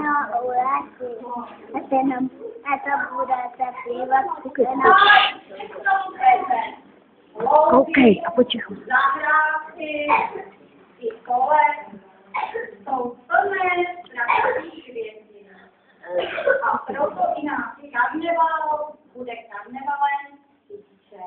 No, uleti. A to budete pívat. Koukej a potichu. Zahrádky i kolek jsou plné strašných květin. A proto i náš karneval bude karnevalem chytře.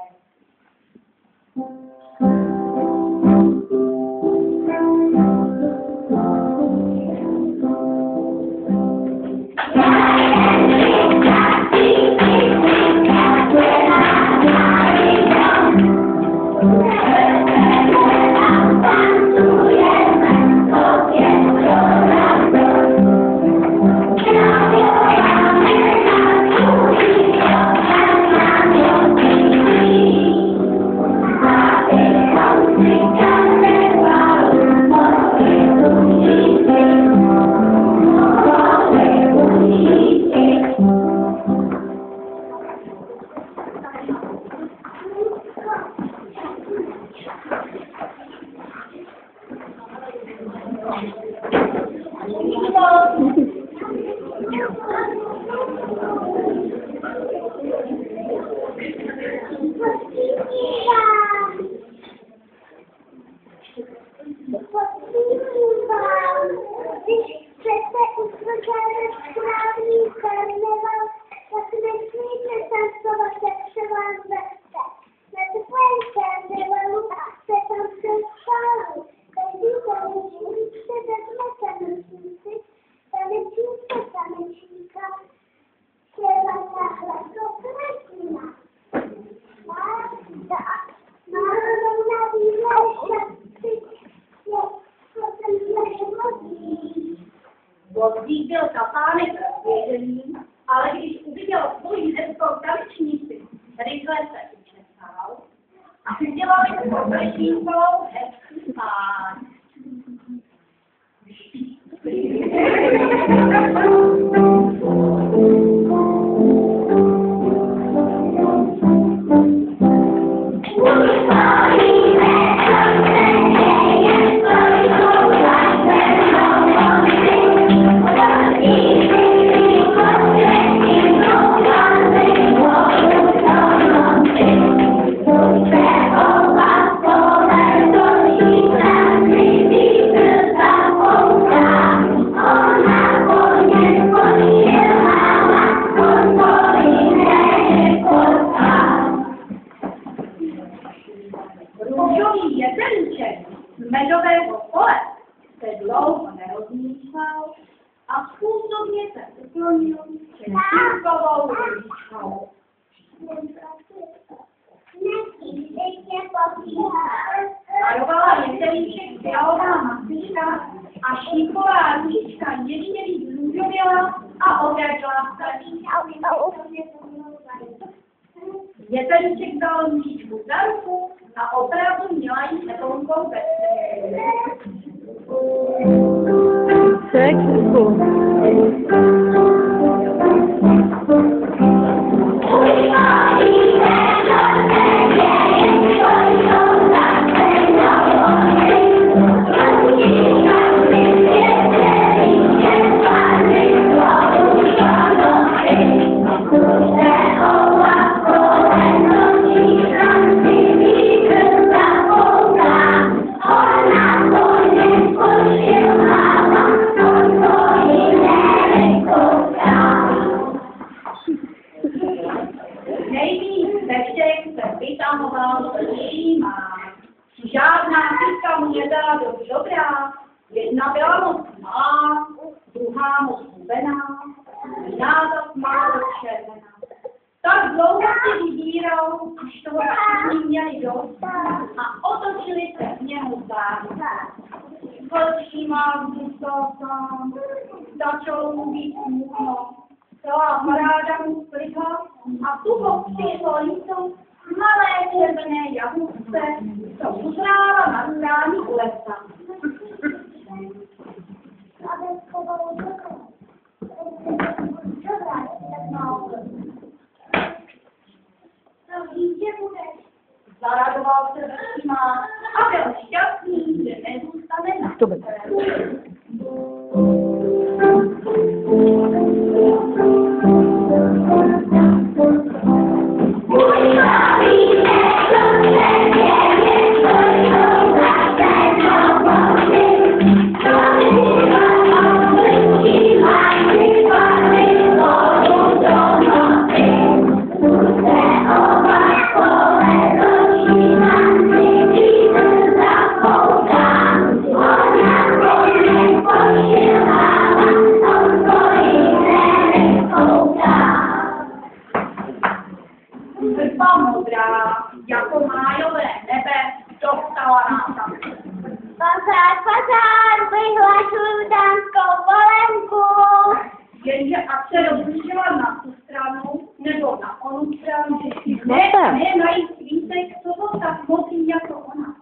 Vozík byl kapánek rozvěděný, ale když uviděl svoji hezkou tanečnici, rychle se učesal a udělali s površínkou hezký pán. Růžový jetelíček z medového pole se dlouho nerozmýšlel a způsobně se uklonil před šípkovou růžkou. Varovala jetelíček fialová masíčka a šípková růžka jedině víc zrůžověla a odevřela se. Jetelíček dal růžičku za ruku a opravdu měla jít netonkou ve Žádná kytka mu nebyla dost dobrá, jedna byla moc malá, druhá moc hubená, jiná zas málo červená. Tak dlouho si vybíral, až toho všichni měli dost a otočili se k němu zády. Vlčí má zůstal sám, začalo mu být smutno, celá paráda mu splihla a tuho přišlo líto malé červené jahůdce, co uzrála na rurání u lesa. Zaradoval se všichma a byl šťastný, že nezůstane na sebe. ne najít svítek, co to tak mocí jako ona.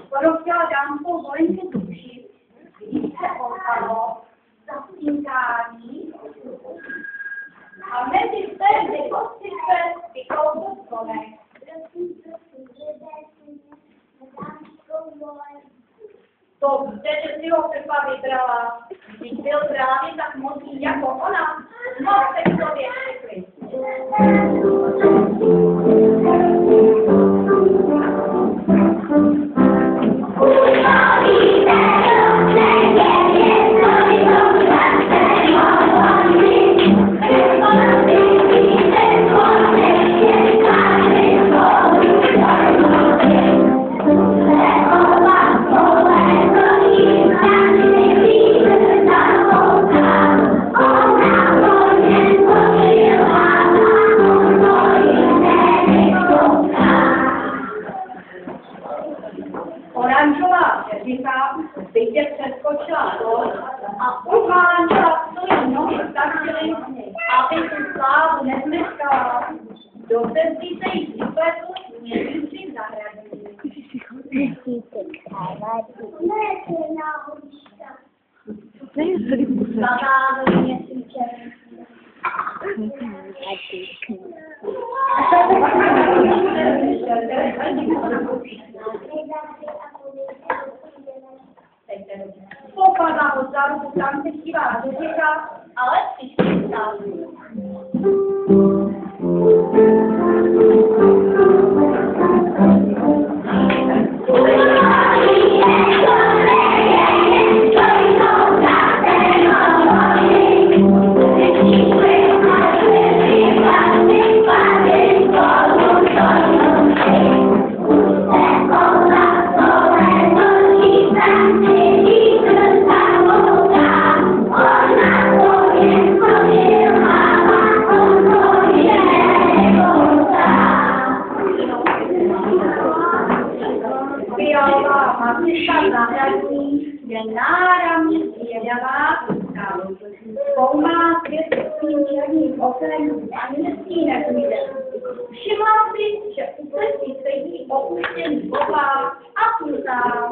Skoro chtěla dámskou vojenku tušit, když se potkalo zastínkání a mezi tehdy kostřice vykousil konek. To víte, že si ho Pepa vybrala, když byl právě tak mocí jako ona, moc se k sobě přikryt. Oranžová řeřicha bytě přeskočila dole a uháněla svoji nohy stačily, aby tu slávu nezmeškala. Do cesty se jí připletl měsíčný zahradník. Zaházel měsíček. Popadá ho za ruku, tam se dívá do děka, ale přišli stále. Fialová matička zahradní je náramně zvědavá kutka. Zkoumá svět svým černým okem a městí nevíde. Všimla si, že u cesty sedí opuštěný bobák a půzák.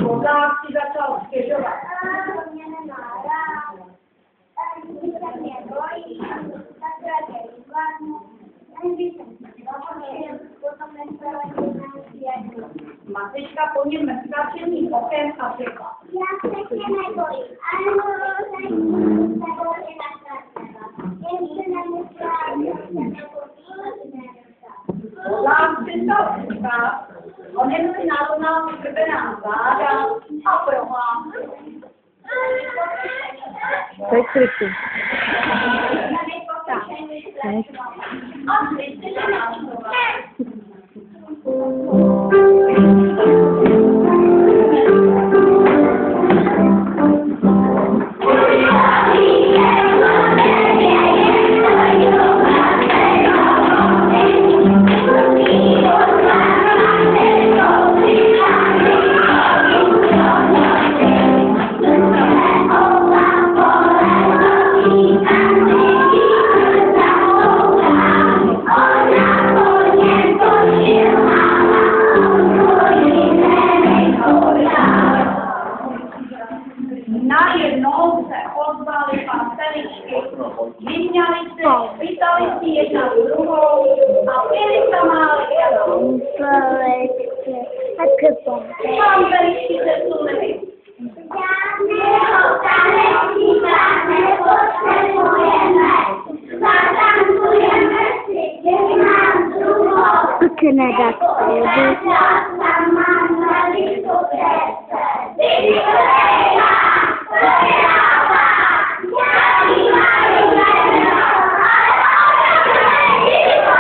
Bobák si začal stěžovat. Matička po něm mrskačeným okem a řekla. Já se tě nebojím, ale se Bobák přestal říkat, onem si narovnal krvená záda a prohlásil. To je krytý. A teď se následovat. Najednou se ozvaly pasteličky, vyměnily se, vytali si jedna druhou a pili samáličku. Pasteličky se suly. Žádného tanečníka nepotřebujeme, zatancujeme si jedna druhou. Canada. Sama na vysokéce, vysokéka, vysokéka, žádný mají jméno, ale ona je divo.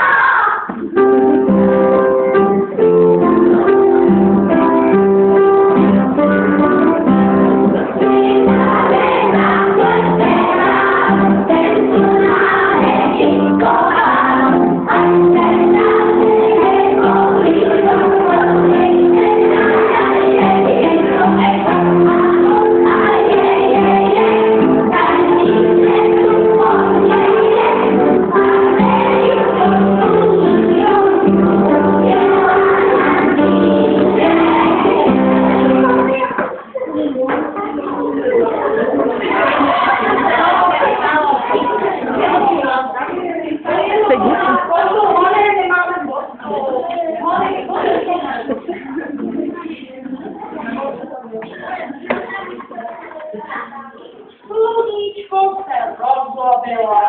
sluníčko se rozlobilo.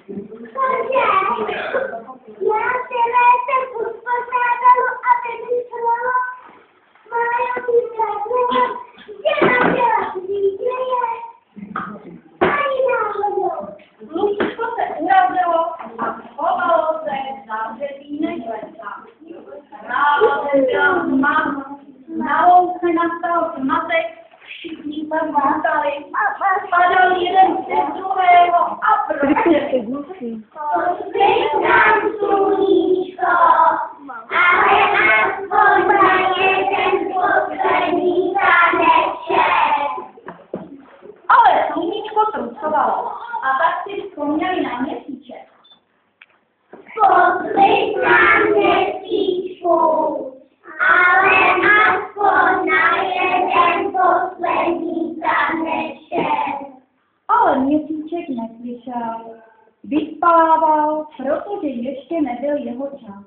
Cože? Já se létem uspořádalo a vymyslelo Májový pravidlo, že nadělat výděje. Ani náhodou. Sluníčko se urazilo a schovalo se za dřevínek lesa. Ráno se byla tma, na louce nastal zmatek, všichni se mátali, padal jeden z druhého a prostě. Vystám sluníčko, ale aspoň na jeden poslední taneček. Ale sluníčko trucovalo a tak si vzpomněli na měsíček. Poslyš na měsíčku, ale aspoň na jeden poslední taneček. Ale měsíček neslyšel. Vyspával, protože ještě nebyl jeho čas.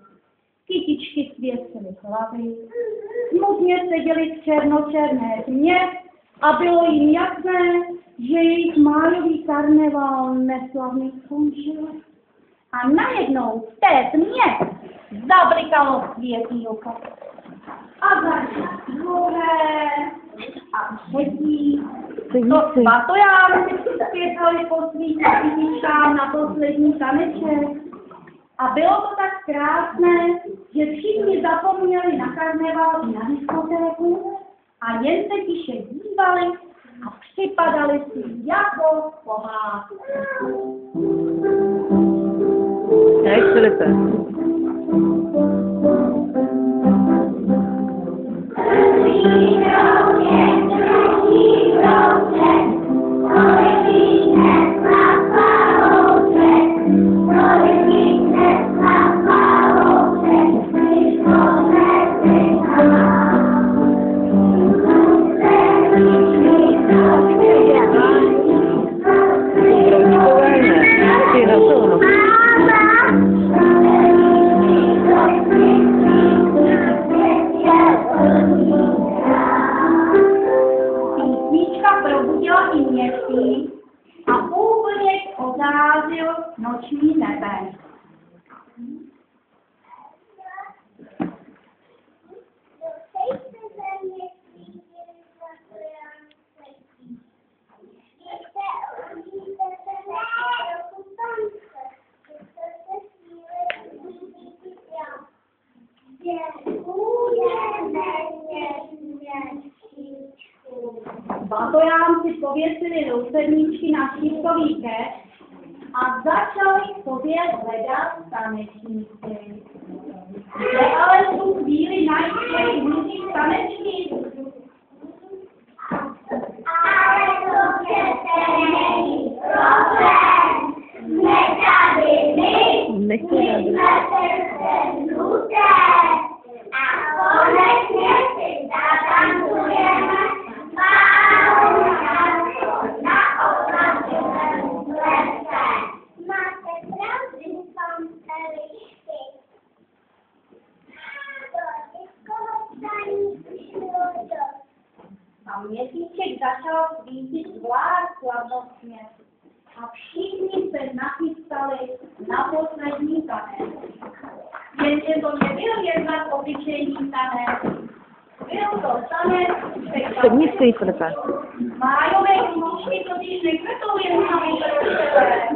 Kytičky svěsily hlavy, smutně seděli v černočerné tmě a bylo jim jasné, že jejich májový karneval neslavně skončil. A najednou v té tmě zablikalo světýlko. A začal druhé a třetí. To svatojánci spěchali po svých kytičkách na poslední taneček. A bylo to tak krásné, že všichni zapomněli na karneval i na diskotéku a jen se tiše dívali a připadali si jako pohádky. Jak Filipe? Písnička probudila i měsíc a úplně ozářil noční nebe. Batojánci pověsili lucerníčky na šípkový keř a začali k sobě hledat tanečníky. Kde ale v tu chvíli najít jejich hnutí tanečník? Ale to přece není problém. Jsme tady my jsme se nuté. A konečně si zatancujeme malou částku na označeném lese. Máte pravdu, pan Elišky. Do diskovocání přišlo dost. A měsíček začal svítit zvlášť slavnostně. A všichni se nachystali na poslední tanec. Jenže to nebyl jednak obyčejný tanec. Byl to tanec Přednictví, Filipe. Májové kytičky totiž nekvetou jen na sebe.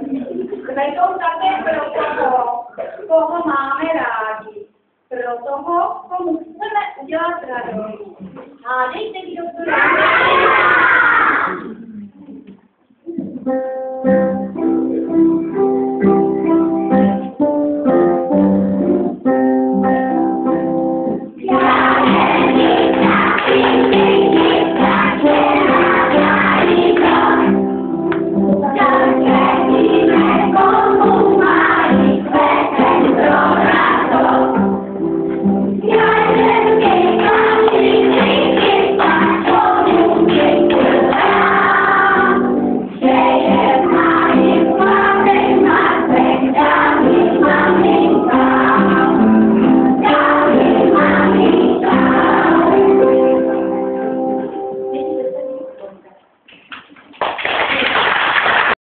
Kvetou také pro toho, koho máme rádi. Pro toho, komu chceme udělat radost. Hádejte, kdo to rádi.